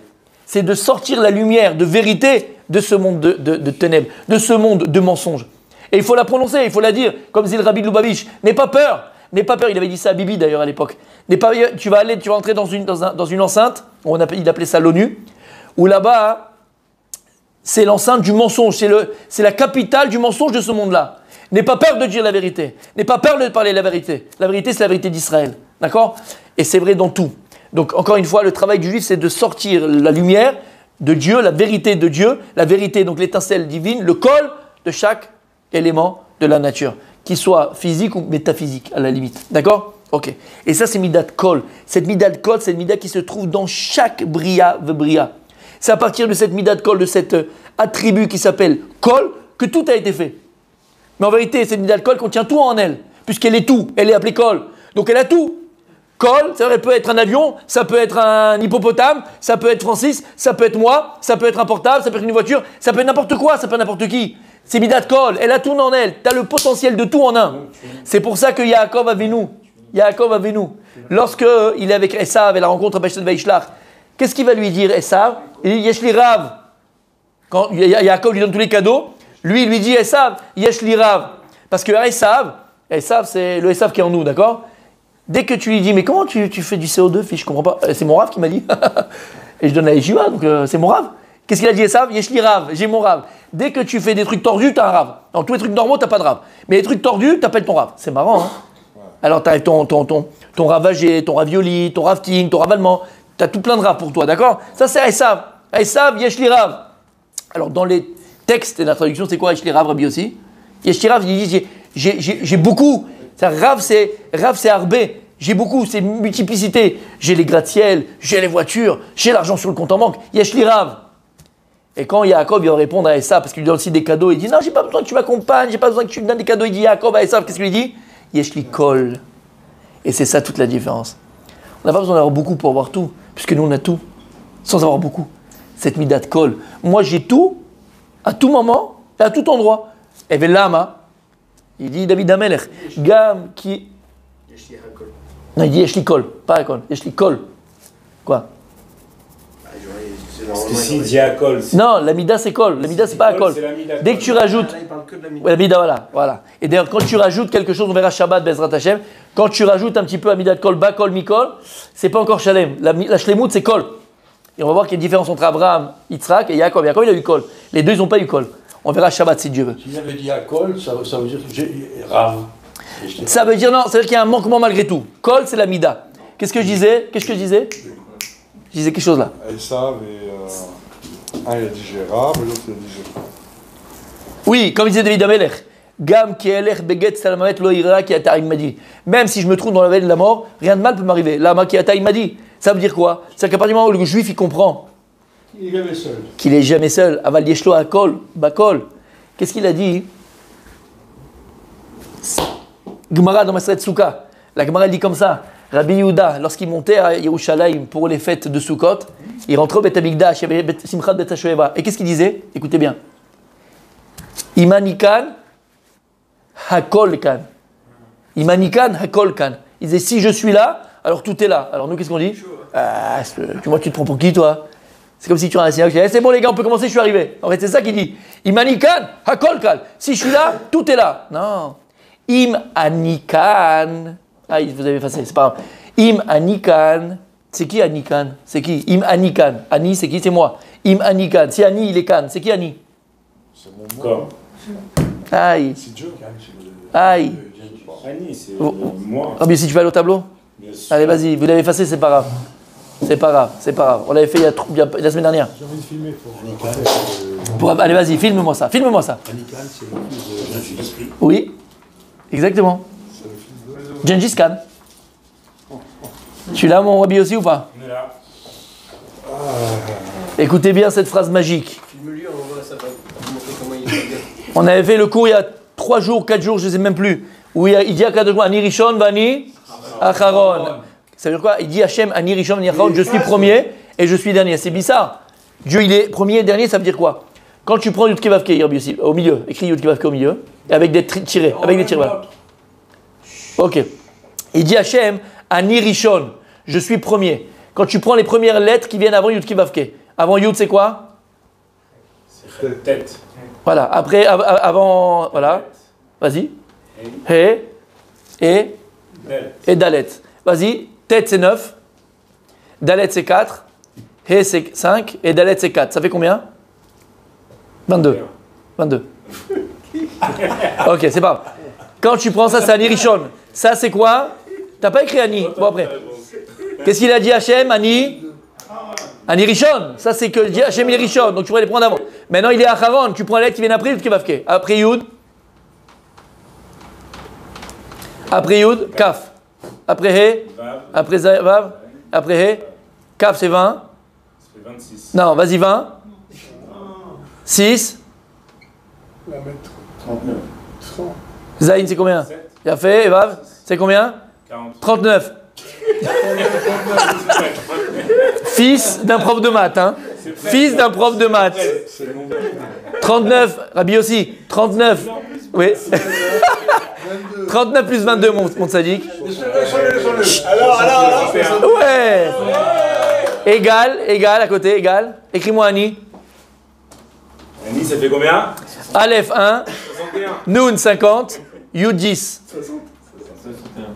c'est de sortir la lumière de vérité de ce monde de ténèbres, de ce monde de mensonges. Et il faut la prononcer, il faut la dire, comme dit le Rabbi de Lubavitch. N'aie pas peur, il avait dit ça à Bibi d'ailleurs à l'époque. Tu vas entrer dans une enceinte, il appelait ça l'ONU, où là-bas, c'est l'enceinte du mensonge, c'est la capitale du mensonge de ce monde-là. N'aie pas peur de dire la vérité, n'aie pas peur de parler la vérité. La vérité, c'est la vérité d'Israël, d'accord? Et c'est vrai dans tout. Donc, encore une fois, le travail du juif, c'est de sortir la lumière de Dieu, la vérité de Dieu, la vérité, donc l'étincelle divine, le col de chaque élément de la nature, qu'il soit physique ou métaphysique, à la limite. D'accord? Ok. Et ça, c'est Midat Kol. Cette Midat Kol, c'est une Midat qui se trouve dans chaque Bria Vebria. C'est à partir de cette Midat Kol, de cet attribut qui s'appelle Kol, que tout a été fait. Mais en vérité, cette Midat Kol contient tout en elle, puisqu'elle est tout, elle est appelée Kol. Donc elle a tout. Kol, ça peut être un avion, ça peut être un hippopotame, ça peut être Francis, ça peut être moi, ça peut être un portable, ça peut être une voiture, ça peut être n'importe quoi, ça peut être n'importe qui. C'est Midat Kol, elle a tout en elle. Tu as le potentiel de tout en un. C'est pour ça que Yaakov Avinu, lorsque il est avec Esav et la rencontre à Beshet Vaishlach, qu'est-ce qu'il va lui dire Esav? Il dit Yesh li Rav. Quand Yaakov lui donne tous les cadeaux, lui il lui dit Esav, Yesh li Rav. Parce que Esav, c'est le Esav qui est en nous, d'accord? Dès que tu lui dis, mais comment tu fais du CO2, fils, je comprends pas. C'est mon Rav qui m'a dit. Et je donne la yeshiva, donc c'est mon Rav. Qu'est-ce qu'il a dit, Esav? Yesh li Rav, j'ai mon Rav. Dès que tu fais des trucs tordus, tu as un Rav. Dans tous les trucs normaux, tu n'as pas de Rav. Mais les trucs tordus, tu appelles ton Rav. C'est marrant, hein? Alors tu as ton ravagé, ton ravioli, ton rafting, ton ravalement. Tu as tout plein de Rav pour toi, d'accord? Ça, c'est Esav. Esav, Yesh li Rav. Alors dans les textes et la traduction, c'est quoi Yesh li Rav, Rabbi aussi? Yesh li Rav, il dit, j'ai beaucoup. Rav, c'est arbé. J'ai beaucoup, c'est multiplicité. J'ai les gratte-ciel, j'ai les voitures, j'ai l'argent sur le compte en banque. Yesh li Rav. Et quand Yaakov il va répondre à Esav, parce qu'il lui donne aussi des cadeaux, il dit non, j'ai pas besoin que tu m'accompagnes, j'ai pas besoin que tu me donnes des cadeaux. Il dit Yaakov à Esav, qu'est-ce qu'il lui dit? Yesh li kol. Et c'est ça toute la différence. On n'a pas besoin d'avoir beaucoup pour avoir tout, puisque nous on a tout, sans avoir beaucoup. Cette midat kol. Moi j'ai tout, à tout moment, et à tout endroit. Et lama. Il dit David Amelech, Gam qui. Non, il dit Yesh li kol, pas kol, Yesh li kol. Quoi? Parce que s'il dit à kol. Non, la mida c'est kol, la mida c'est pas à kol. Dès que tu rajoutes. Là, il parle que de la mida. Ouais, la mida, voilà. Et d'ailleurs, quand tu rajoutes quelque chose, on verra Shabbat, Bezrat Hashem, quand tu rajoutes un petit peu à mida de kol, ba kol, mi kol, c'est pas encore shalem. La shlemut c'est kol. Et on va voir qu'il y a une différence entre Abraham, Yitzhak et Yaakov. Yaakov il a eu kol. Les deux ils n'ont pas eu kol. On verra Shabbat si Dieu veut. S'il avait dit à Kol, ça veut dire que j'ai Rav. Ça veut dire non, ça veut dire qu'il y a un manquement malgré tout. Kol, c'est la mida. Qu'est-ce que je disais? Je disais quelque chose là. Esav et un il a dit j'ai Rav et l'autre il a dit j'ai Rav. Oui, comme disait David Amelech. Gam ki elech beget salamamet lo ira ki ata imadi. Même si je me trouve dans la vallée de la mort, rien de mal peut m'arriver. Lama ki ata imadi. Ça veut dire quoi? C'est qu'à partir du moment où le juif il comprend Il est jamais seul. qu'il est jamais seul, aval yeshlo akol, bakol. Qu'est-ce qu'il a dit? Gemara dans Maseret Souka. La Gemara dit comme ça. Rabbi Yehuda, lorsqu'il montait à Yerushalayim pour les fêtes de Sukkot, il rentrait au Bet Amikdash, il y avait Simchat Bet HaShoeva. Et qu'est-ce qu'il disait? Écoutez bien. Imanikan hakol kan. Imanikan hakol kan. Il disait si je suis là, alors tout est là. Alors nous qu'est-ce qu'on dit? Moi tu te prends pour qui toi? C'est comme si tu as un signal, c'est bon les gars, on peut commencer, je suis arrivé. En fait, c'est ça qu'il dit. Imanikan, hakol kal. Si je suis là, tout est là. Non. Im anikan. Ah, vous avez effacé, c'est pas grave. Im anikan. C'est qui anikan? C'est qui? Im anikan. Ani, c'est qui? C'est moi. Im anikan. Si Ani, il est kan. C'est qui Ani? C'est mon nom. Corps. Aïe. C'est Dieu. Aïe. Annie, c'est Oh. moi. Ah, mais si tu vas aller au tableau? Bien sûr. Allez, vas-y, vous l'avez effacé, c'est pas grave. C'est pas grave. On l'avait fait il y a la semaine dernière. J'ai envie de filmer Allez, vas-y, filme-moi ça. Anikan, c'est le fils de Jésus. Oui, exactement. Gengis Khan. Tu l'as, mon Rabbi aussi ou pas? On est là. Écoutez bien cette phrase magique. Filme-lui, on voit ça va vous montrer comment il est. On avait fait le cours il y a 3 jours, 4 jours, je ne sais même plus. Où il dit à 4 jours, Ani Rishon, Vani Acharon. Ça veut dire quoi? Il dit Hachem, Ani Rishon, Vani Acharon, je suis premier et je suis dernier. C'est bizarre. Dieu, il est premier et dernier, ça veut dire quoi? Quand tu prends Yud Kei Vav Kei, au milieu, écris Yud Kei Vav Kei au milieu, et avec des tirés, avec des tirés. Ok. Il dit Hachem, Ani Rishon, je suis premier. Quand tu prends les premières lettres qui viennent avant Yud Kei Vav Kei. Avant Yud, c'est quoi? C'est tête. Voilà. Après, avant, voilà. Vas-y. He, et Dalet. Vas-y. Tête, c'est 9. Dalet, c'est 4. He, c'est 5. Et Dalet, c'est 4. Ça fait combien? 22. 22. Ok, c'est pas grave. Quand tu prends ça, c'est Ani Rishon. Ça, c'est quoi? T'as pas écrit Ani. Bon, après. Qu'est-ce qu'il a dit Hachem? Ani Rishon. Ça, c'est que Hachem, il est Rishon. Donc, tu pourrais les prendre avant. Maintenant, il est Acharon. Tu prends la lettre qui vient après, Yud Kei Vav Kei. Après Yud. Après Yud, Kaf. Après He. Après Vav. Après He. Kaf, c'est 20. Ça fait 26. Non, vas-y, 20. 6. La mettre 30. Zayin, c'est combien? 7. Il a fait. Et Vav, c'est combien? 40. 39. Fils d'un prof de maths, hein. Fils d'un prof de maths. 39, Rabbi aussi. 39. Oui. 39 plus 22, mon sadique. Alors. Ouais. Égal, à côté, égal. Écris-moi Annie. Annie, ça fait combien? Aleph 1, 61. Noun 50, Yud 10.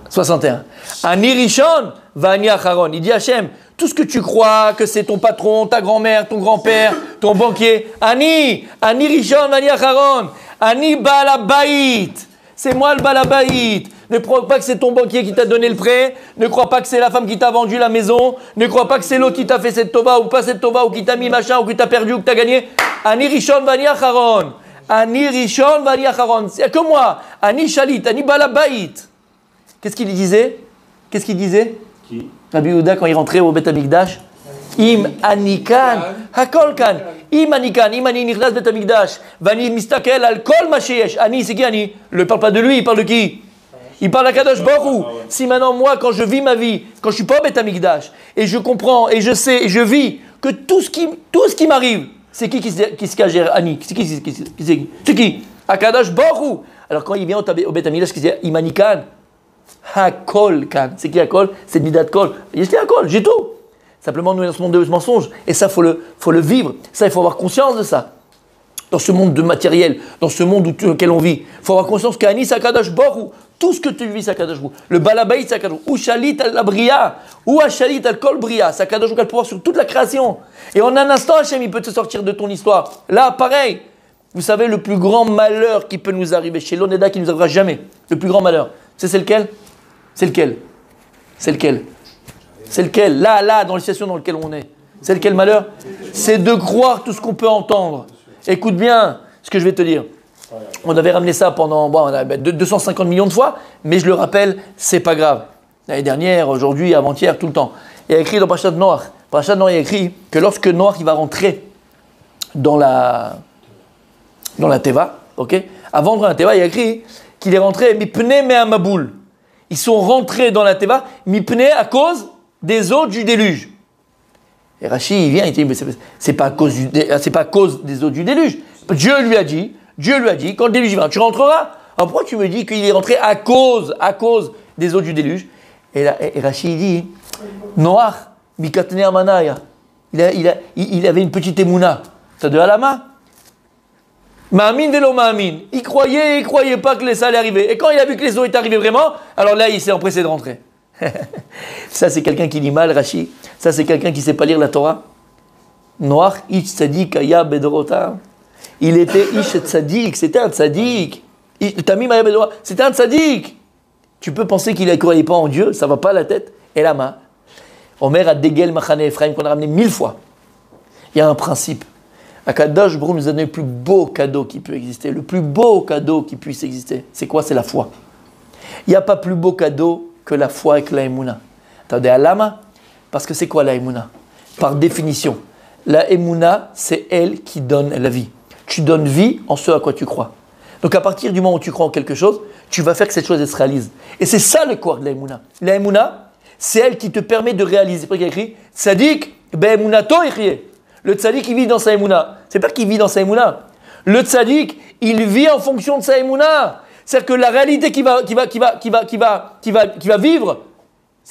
61. Ani Rishon, Vani Acharon. Il dit Hachem, tout ce que tu crois que c'est ton patron, ta grand-mère, ton grand-père, ton banquier. Ani Rishon, Vani Acharon. Ani Balabait. C'est moi le Balabait. Ne crois pas que c'est ton banquier qui t'a donné le prêt. Ne crois pas que c'est la femme qui t'a vendu la maison. Ne crois pas que c'est l'autre qui t'a fait cette tova ou pas cette tova ou qui t'a mis machin ou qui t'a perdu ou que t'as gagné. Ani Rishon, Vani Acharon. Ani Rishon, Vani Acharon. C'est que moi. Ani Shalit, Ani Balabait. Qu'est-ce qu'il disait? Qui? Rabbi Yehuda, quand il rentrait au Beth Amikdash, Im Anikan, Hakol Kan, Im Anikan, Im Ani Nichnas Beth Amikdash, Vani Mistakel al Kol Masheyesh. Ani, c'est qui Ani? Il ne parle pas de lui, il parle de qui? Il parle à Kadosh Baruch Hu. Si maintenant, moi, quand je vis ma vie, quand je ne suis pas au Beth Amikdash, et je comprends, et je sais, et je vis que tout ce qui m'arrive, c'est qui se cache Ani? C'est qui? Akadosh Baruch Hu. Alors quand il vient au Beth Amikdash, il dit Im Anikan, Hakol Kan. C'est qui Hakol? C'est Nidat Kol. Il dit Hakol, j'ai tout. Simplement, nous, dans ce monde de mensonges. Et ça, faut le vivre. Ça, il faut avoir conscience de ça. Dans ce monde de matériel, dans ce monde dans lequel on vit, il faut avoir conscience qu'Ani, c'est Akadosh Baruch Hu. Tout ce que tu vis, c'est Akadosh Baruch Hu. Le Balabait, c'est Akadosh Baruch Hu. Ou Shalit al-Bria. Ou Shalit al-Kol Bria. C'est Akadosh Baruch Hu qui a le pouvoir sur toute la création. Et en un instant, Hachem, il peut te sortir de ton histoire. Là, pareil. Vous savez, le plus grand malheur qui peut nous arriver, chez l'Oneda qui ne nous arrivera jamais, le plus grand malheur, c'est lequel? C'est lequel? Là, dans la situation dans laquelle on est. C'est lequel malheur? C'est de croire tout ce qu'on peut entendre. Écoute bien ce que je vais te dire. On avait ramené ça pendant 250 millions de fois, mais je le rappelle, c'est pas grave. L'année dernière, aujourd'hui, avant-hier, tout le temps. Il y a écrit dans Parashat Noach. Parashat Noach, il y a écrit que lorsque Noach il va rentrer dans la Teva, ok? Avant de rentrer dans la Teva, il y a écrit qu'il est rentré mipne me'amaboul. Ils sont rentrés dans la Teva, mipne à cause des eaux du déluge. Et Rashi, il vient, il dit, mais c'est pas à cause des eaux du déluge. Dieu lui a dit, quand le déluge vient, tu rentreras. Alors pourquoi tu me dis qu'il est rentré à cause des eaux du déluge? Et Rashi, il dit, Noach, mikatne amanaya. Il avait une petite émouna. T'as de halama? Ma'amin velo ma'amin. Il croyait pas que ça allait arriver. Et quand il a vu que les eaux étaient arrivées vraiment, alors là, il s'est empressé de rentrer. Ça, c'est quelqu'un qui lit mal, Rashi. Ça, c'est quelqu'un qui ne sait pas lire la Torah. Noach, ish tzadik aya bedorota. Il était ish tzadik, c'était un tzadik. Tamim aya bedorota, c'était un tzadik. Tu peux penser qu'il ne croyait pas en Dieu, ça ne va pas à la tête. Et la main. Omer a dégel machane Ephraim, qu'on a ramené 1000 fois. Il y a un principe. Akadosh Baruch Hu nous a donné le plus beau cadeau qui peut exister. Le plus beau cadeau qui puisse exister. C'est quoi? C'est la foi. Il n'y a pas plus beau cadeau que la foi avec la émouna. Attendez, alama, parce que c'est quoi la émouna? Par définition, la émouna, c'est elle qui donne la vie. Tu donnes vie en ce à quoi tu crois. Donc à partir du moment où tu crois en quelque chose, tu vas faire que cette chose elle se réalise. Et c'est ça le corps de la émouna. La émouna, c'est elle qui te permet de réaliser. C'est pour ça qu'il y a écrit Tzadik be'emunato yechye. Le tzaddik, il vit dans sa émouna. C'est pas qu'il vit dans sa émouna. Le tzaddik, il vit en fonction de sa émouna. C'est-à-dire que la réalité qu'il va vivre,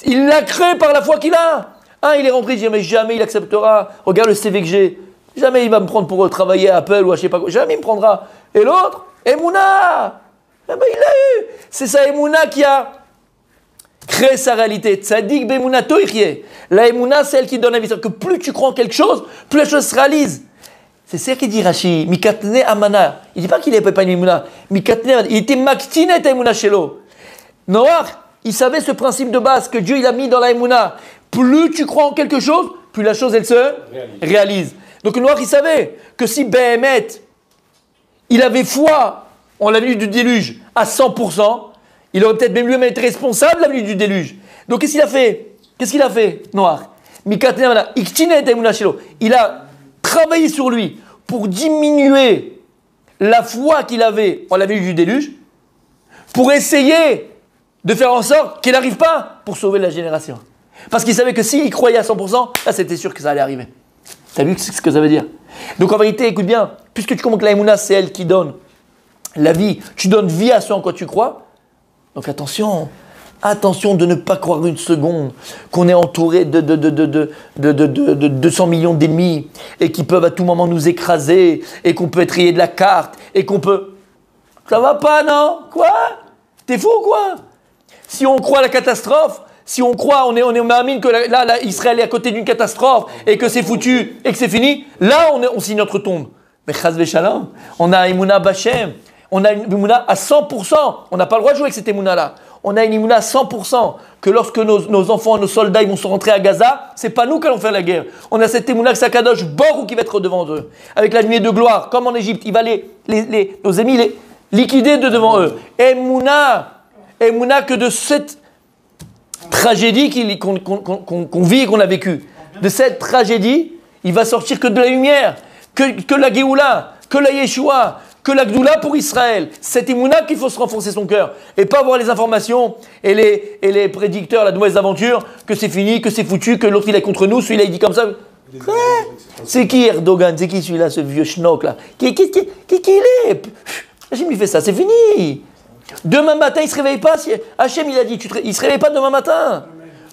il l'a créée par la foi qu'il a. Il est rentré, il dit, mais jamais il acceptera. Regarde le CV que j'ai. Jamais il va me prendre pour travailler à Apple ou à je sais pas quoi. Jamais il me prendra. Et l'autre, émouna. Il l'a eu. C'est sa émouna qui a créé sa réalité. Tzadik be'emunato yechye. La émouna, c'est elle qui donne la vie. C'est-à-dire que plus tu crois en quelque chose, plus la chose se réalise. C'est ça qu'il dit Rashi. Mikatne amana. Il ne dit pas qu'il n'avait pas une émouna. Mikatne amana. Il était maktine et émouna shelo. Noach, il savait ce principe de base que Dieu il a mis dans la émouna. Plus tu crois en quelque chose, plus la chose elle se réalise. Donc Noach, il savait que si Béhémet, il avait foi en la venue du déluge à 100%, il aurait peut-être même lui-même été responsable de la venue du déluge. Donc qu'est-ce qu'il a fait, Noach? Mikatne amana. Iktine et émouna shelo. Il a travailler sur lui pour diminuer la foi qu'il avait en la venue du déluge, pour essayer de faire en sorte qu'elle n'arrive pas pour sauver la génération. Parce qu'il savait que s'il croyait à 100%, là c'était sûr que ça allait arriver. T'as vu ce que ça veut dire? Donc en vérité, écoute bien, puisque tu comprends que la Emouna, c'est elle qui donne la vie, tu donnes vie à ce en quoi tu crois. Donc attention de ne pas croire une seconde qu'on est entouré de 200 millions d'ennemis et qui peuvent à tout moment nous écraser et qu'on peut être rayé de la carte et qu'on peut... Ça va pas, non? Quoi? T'es fou ou quoi? Si on croit à la catastrophe, si on croit, on est mamine que là, Israël est à côté d'une catastrophe et que c'est foutu et que c'est fini, là, on signe notre tombe. Mais chas v'shalom, on a Emouna Bachem, on a une Emouna à 100%. On n'a pas le droit de jouer avec cette Emouna-là. On a une Emouna à 100% que lorsque nos enfants, nos soldats, ils vont se rentrer à Gaza, c'est pas nous qui allons faire la guerre. On a cette Emouna que Sakadosh Borou qui va être devant eux. Avec la nuée de gloire, comme en Égypte, il va nos ennemis les liquider de devant eux. Emouna que de cette tragédie qu'on vit et qu'on a vécue. De cette tragédie, il va sortir que de la lumière, que la Géoula, que la Yeshua, que la Gdoula pour Israël. C'est Emouna qu'il faut se renforcer son cœur. Et pas avoir les informations et les prédicteurs, la mauvaise aventure, que c'est fini, que c'est foutu, que l'autre il est contre nous, celui-là il dit comme ça. Quoi? C'est qui Erdogan? C'est qui celui-là, ce vieux schnock là? Qui il est? Hachem lui fait ça, c'est fini. Demain matin, il ne se réveille pas. Hachem, il a dit, il ne se réveille pas demain matin.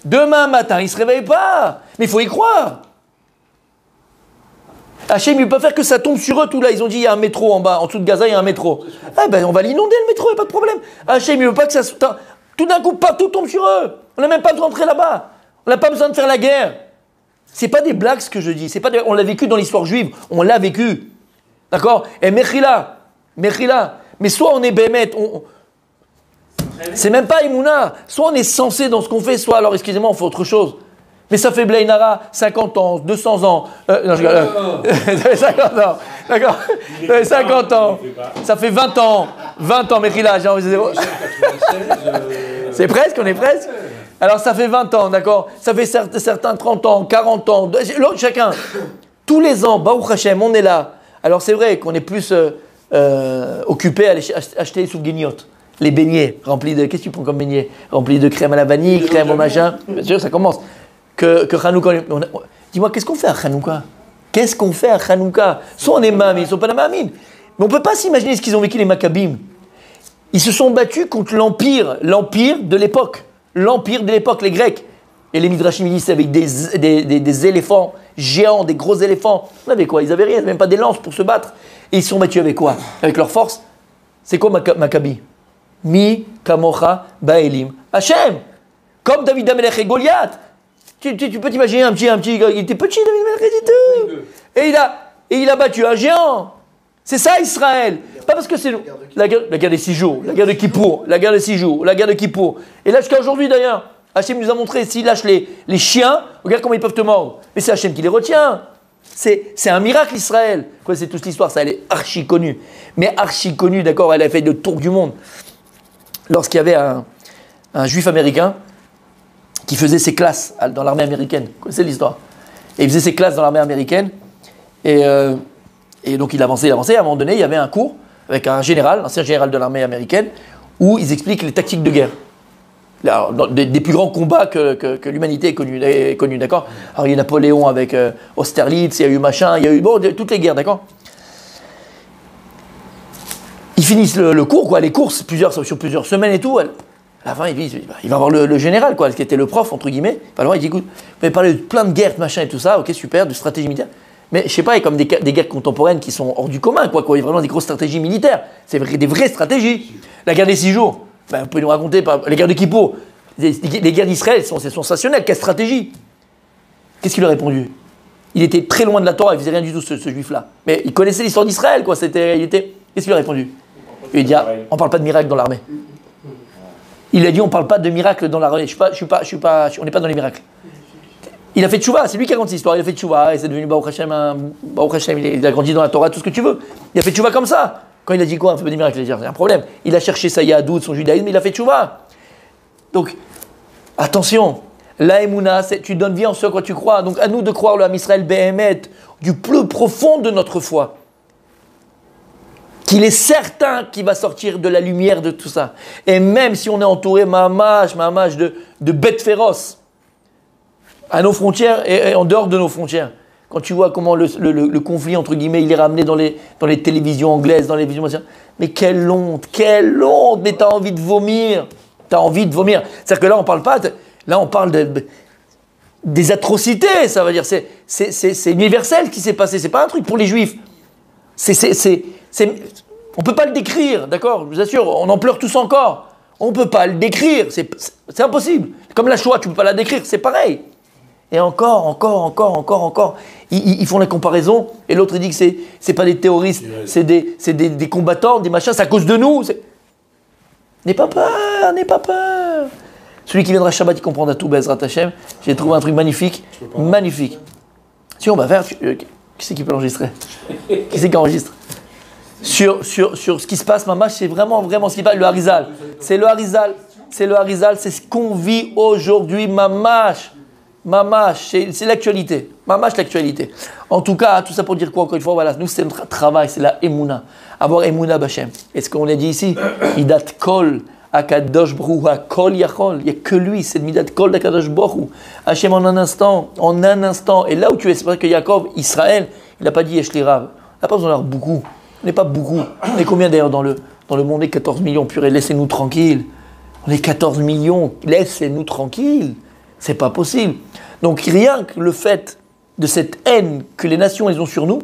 Demain matin, il ne se réveille pas. Mais il faut y croire. Hachem, il ne peut pas faire que ça tombe sur eux tout là. Ils ont dit, il y a un métro en bas, en dessous de Gaza, il y a un métro. Eh ben, on va l'inonder le métro, il n'y a pas de problème. Hachem, il ne veut pas que ça... Tout d'un coup, partout tombe sur eux. On n'a même pas besoin de rentrer là-bas. On n'a pas besoin de faire la guerre. C'est pas des blagues ce que je dis. On l'a vécu dans l'histoire juive. On l'a vécu. D'accord? Et Mechila. Mais soit on est Bémet, c'est même pas Emouna. Soit on est censé dans ce qu'on fait, soit alors, excusez-moi, on fait autre chose. Mais ça fait Blainara 50 ans, 200 ans. Non, je rigole. 50 ans. D'accord. 50 ans. Ça fait 20 ans. 20 ans, Mechila. C'est presque, on est presque. Alors ça fait 20 ans, d'accord. Ça fait certains 30 ans, 40 ans. L'autre, chacun. Tous les ans, Baruch Hashem, on est là. Alors c'est vrai qu'on est plus occupé à aller acheter les soufguignottes. Les beignets remplis de... Qu'est-ce que tu prends comme beignets? Remplis de crème à la vanille, crème au machin. Bien sûr, ça commence. Que Hanouka... Dis-moi, qu'est-ce qu'on fait à Hanouka? Qu'est-ce qu'on fait à Hanouka? Soit on est mamine, ils ne sont pas la mamine. Mais on ne peut pas s'imaginer ce qu'ils ont vécu les Maccabim. Ils se sont battus contre l'empire de l'époque. L'empire de l'époque, les Grecs. Et les Midrashim disent avec des éléphants géants, des gros éléphants. Ils avaient quoi? Ils n'avaient rien, même pas des lances pour se battre. Et ils se sont battus avec quoi? Avec leur force. C'est quoi Maccabi? Mi, Kamocha, Baelim, Hachem. Comme David Amelech et Goliath. Tu peux t'imaginer un petit gars, il était petit, David Amelech et tout. Et il a battu un géant. C'est ça Israël. Pas parce que c'est la guerre des 6 jours, la guerre de Kippour, la guerre des 6 jours, la guerre de Kippour. Et là jusqu'à aujourd'hui d'ailleurs, Hachem nous a montré, s'il lâche les chiens, regarde comment ils peuvent te mordre. Mais c'est Hachem qui les retient. C'est un miracle Israël. Quoi, c'est toute l'histoire, ça elle est archi connue. Mais archi connue, d'accord, elle a fait le tour du monde. Lorsqu'il y avait un juif américain qui faisait ses classes dans l'armée américaine. Vous connaissez l'histoire? Et il faisait ses classes dans l'armée américaine. Et donc il avançait. À un moment donné, il y avait un cours avec un général, l'ancien général de l'armée américaine, où ils expliquent les tactiques de guerre. Alors, des plus grands combats que l'humanité ait connus, d'accord? Alors il y a eu Napoléon avec Austerlitz, il y a eu machin, il y a eu toutes les guerres, d'accord? Ils finissent le cours, quoi, les courses, sur plusieurs semaines et tout. À la fin, il va voir le général, quoi, qui était le prof, entre guillemets. Alors, il dit, écoute, vous avez parlé de plein de guerres, machin et tout ça, ok, super, de stratégie militaire. Mais je sais pas, il y a comme des guerres contemporaines qui sont hors du commun, quoi. Il y a vraiment des grosses stratégies militaires. C'est des vraies stratégies. La guerre des 6 jours, vous pouvez nous raconter, les guerres de Kippour, les guerres d'Israël, c'est sensationnel. Quelle stratégie? Qu'est-ce qu'il a répondu? Il était très loin de la Torah, il faisait rien du tout, ce juif-là. Mais il connaissait l'histoire d'Israël, quoi. Qu'est-ce qu'il a répondu? Il dit, on parle pas de miracle dans l'armée. Il a dit, on parle pas de miracle dans l'armée. On n'est pas dans les miracles. Il a fait tchouva, c'est lui qui a raconté l'histoire. Il a fait tchouva et c'est devenu Baruch Hashem, il a grandi dans la Torah, tout ce que tu veux. Il a fait tchouva comme ça. Quand il a dit quoi, on fait pas des miracles, il a dit, c'est un problème. Il a cherché sa yahadout, son judaïsme, il a fait tchouva. Donc, attention, la Emouna, tu donnes vie en ce quoi tu crois. Donc, à nous de croire le Ham Israël Behemet, du plus profond de notre foi. qu'il est certain qu'il va sortir de la lumière de tout ça. Et même si on est entouré, mamash, de bêtes féroces, à nos frontières et en dehors de nos frontières, quand tu vois comment le conflit, entre guillemets, il est ramené dans les télévisions anglaises, dans les télévisions... Mais quelle honte, mais t'as envie de vomir. T'as envie de vomir. C'est-à-dire que là, on parle pas... Là, on parle des atrocités, ça veut dire. C'est universel ce qui s'est passé. C'est pas un truc pour les Juifs. On peut pas le décrire, d'accord? Je vous assure, on en pleure tous encore. On peut pas le décrire. C'est impossible. Comme la Shoah, tu peux pas la décrire. C'est pareil. Et encore. Ils font la comparaison, et l'autre il dit que c'est pas des terroristes, c'est des combattants, des machins, c'est à cause de nous. N'aie pas peur. Celui qui viendra Shabbat, il comprendra tout, Bezrat Hashem. J'ai trouvé un truc magnifique. Si on va faire, qui c'est qui peut l'enregistrer? Qui c'est qui enregistre? Sur ce qui se passe, Mamash, c'est vraiment ce qui se passe, le Harizal. C'est le Harizal, c'est ce qu'on vit aujourd'hui, Mamash, c'est l'actualité. Mamash, l'actualité. En tout cas, tout ça pour dire quoi, encore une fois, voilà, nous, c'est notre travail, c'est la Emouna. Avoir Emouna Bachem. Et ce qu'on a dit ici, Idat Kol, Akadosh Brou, Kol Yachol. Il n'y a que lui, c'est le Midat Kol d'Akadosh Brou. Hachem en un instant. Et là où tu es, c'est vrai que Yaakov, Israël, il n'a pas dit Yesh li Rav. Il n'a pas besoin d'avoir beaucoup. On n'est pas beaucoup. On est combien d'ailleurs dans le monde? On est 14 millions, purée, laissez-nous tranquilles. On est 14 millions, laissez-nous tranquilles. C'est pas possible. Donc rien que le fait de cette haine que les nations elles ont sur nous,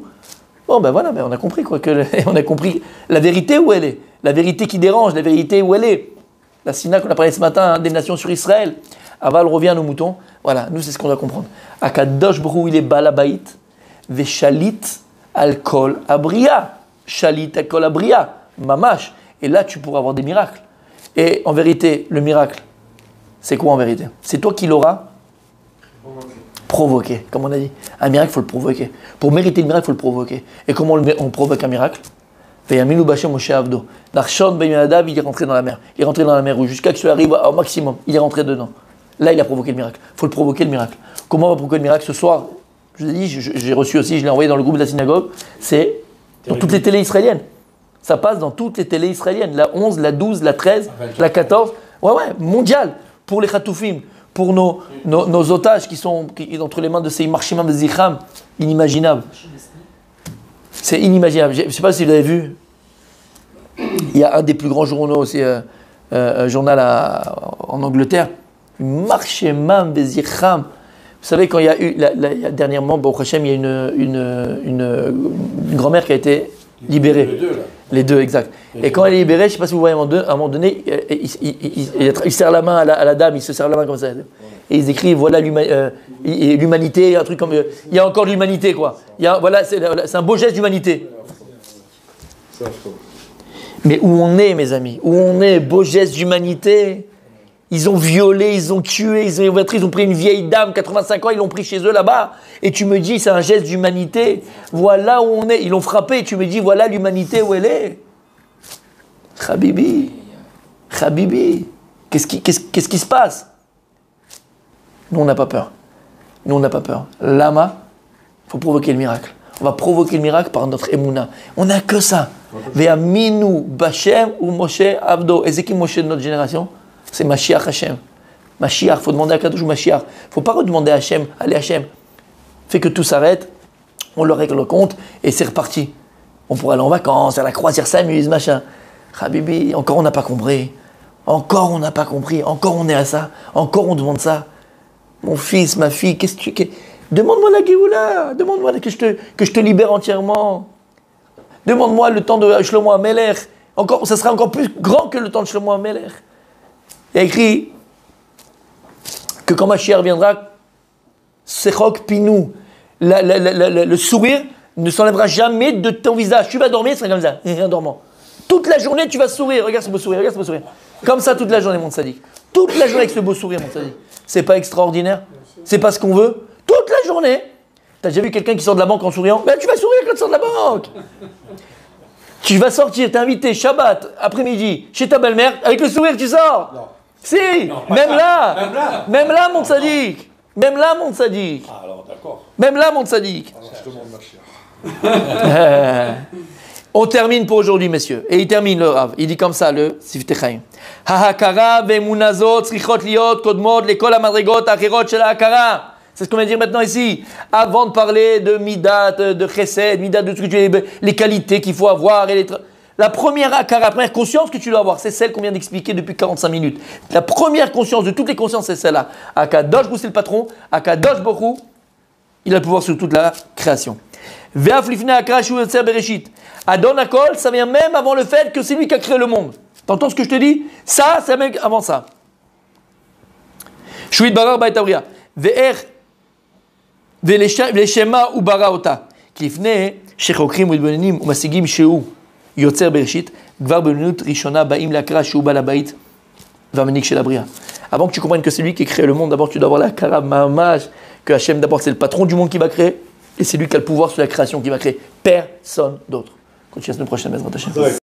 bon ben voilà, on a compris quoi, on a compris la vérité où elle est, la vérité qui dérange, la vérité où elle est. La Sina qu'on a parlé ce matin, des nations sur Israël. Aval revient à nos moutons. Voilà, nous c'est ce qu'on doit comprendre. Akadosh Brou il est balabait, veshalit alkol abria, shalit alkol abria, mamash. Et là tu pourras avoir des miracles. Et en vérité, le miracle, c'est quoi en vérité? C'est toi qui l'auras provoqué, comme on a dit. Un miracle, il faut le provoquer. Pour mériter le miracle, il faut le provoquer. Et comment on provoque un miracle? Veyaminu Bashem Moshe Avdo. Narshon Ben Yonadav, il est rentré dans la mer. Il est rentré dans la mer rouge. Jusqu'à ce qu'il arrive au maximum. Il est rentré dedans. Là, il a provoqué le miracle. Il faut le provoquer le miracle. Comment on va provoquer le miracle? Ce soir, je vous ai dit, j'ai reçu aussi, je l'ai envoyé dans le groupe de la synagogue. C'est dans toutes les télés israéliennes. Ça passe dans toutes les télés israéliennes. La 11, la 12, la 13, la 14. Ouais, mondial. Pour les Khatoufim, pour nos otages qui sont entre les mains de ces Marshimam et Zichram, inimaginable. C'est inimaginable. Je ne sais pas si vous avez vu, il y a un des plus grands journaux aussi, un journal en Angleterre, Marshimam et Zichram. Vous savez, quand il y a eu, dernièrement, Baruch Hashem, il y a une grand-mère qui a été libérée. Les deux, exact. Et quand elle est libérée, je ne sais pas si vous voyez, à un moment donné, il serre la main à la dame, il se serre la main comme ça. Et ils écrivent, voilà l'humanité, un truc comme... Il y a encore l'humanité, quoi. Voilà, c'est un beau geste d'humanité. Mais où on est, mes amis? Où on est? Beau geste d'humanité. Ils ont violé, ils ont tué, ils ont pris une vieille dame, 85 ans, ils l'ont pris chez eux là-bas. Et tu me dis, c'est un geste d'humanité. Voilà où on est. Ils l'ont frappé et tu me dis, voilà l'humanité où elle est. Habibi. Qu'est-ce qui se passe? Nous, on n'a pas peur. Lama, il faut provoquer le miracle. On va provoquer le miracle par notre émouna. On n'a que ça. Ve'aminu Bashem ou Moshe Avdo. Et c'est qui Moshe de notre génération? C'est Mashiach Hashem. Mashiach, il faut demander à Kadosh ou Mashiach. Il ne faut pas redemander à Hashem, allez Hashem. Fait que tout s'arrête, on le règle le compte et c'est reparti. On pourrait aller en vacances, faire la croisière, s'amuse, machin. Habibi, encore on n'a pas compris. Encore on est à ça. Encore on demande ça. Mon fils, ma fille, qu'est-ce que tu... Demande-moi la Géoula. Demande-moi que je te libère entièrement. Demande-moi le temps de Shlomo HaMelech. Ça sera encore plus grand que le temps de Shlomo HaMelech. Il y a écrit que quand Mashiach viendra, Sechok Pinou, le sourire ne s'enlèvera jamais de ton visage. Tu vas dormir, c'est comme ça, rien dormant. Toute la journée, tu vas sourire. Regarde ce beau sourire, Comme ça, toute la journée, mon tzaddik. Toute la journée avec ce beau sourire, mon tzaddik. C'est pas extraordinaire? C'est pas ce qu'on veut? Toute la journée. T'as déjà vu quelqu'un qui sort de la banque en souriant? Ben, tu vas sourire quand tu sors de la banque. Tu vas sortir, t'es invité, Shabbat, après-midi, chez ta belle-mère, avec le sourire, tu sors. Non. Si, non, même là, mon tzaddik. Ah, alors d'accord. Même là, mon tzaddik. Je demande Mashiach. On termine pour aujourd'hui, messieurs. Et il termine le Rav. Il dit comme ça, le Siftei Chaim. Hahakara ve'emunazot tzrichot liot kodmot lekol hamadrigot acherot shel hahakara. C'est ce qu'on vient de dire maintenant ici. Avant de parler de midat, de chesed, midat, de tout ce que tu les qualités qu'il faut avoir. La première akara, la première conscience que tu dois avoir, c'est celle qu'on vient d'expliquer depuis 45 minutes. La première conscience de toutes les consciences, c'est celle-là. Akadosh Bou, c'est le patron. Akadosh Borou, il a le pouvoir sur toute la création. Ve'af lifnei akara shu yotzer bereshit. Adon Akol, ça vient même avant le fait que c'est lui qui a créé le monde. T'entends ce que je te dis? Ça, c'est même avant ça. Shuit barar ba'et ve'er ve'leshema u bara ota. Klifnei shechokrim u'idbonenim u'masigim sheu yotzer bereshit gvar benut rishona ba'im lakra sheu bal habait va'manik shel abria. Avant que tu comprennes que c'est lui qui a créé le monde, d'abord tu dois avoir la kara mamash, que Hachem d'abord c'est le patron du monde qui va créer, et c'est lui qui a le pouvoir sur la création qui va créer. Personne d'autre. Continue la semaine prochaine, Bezrat Hashem.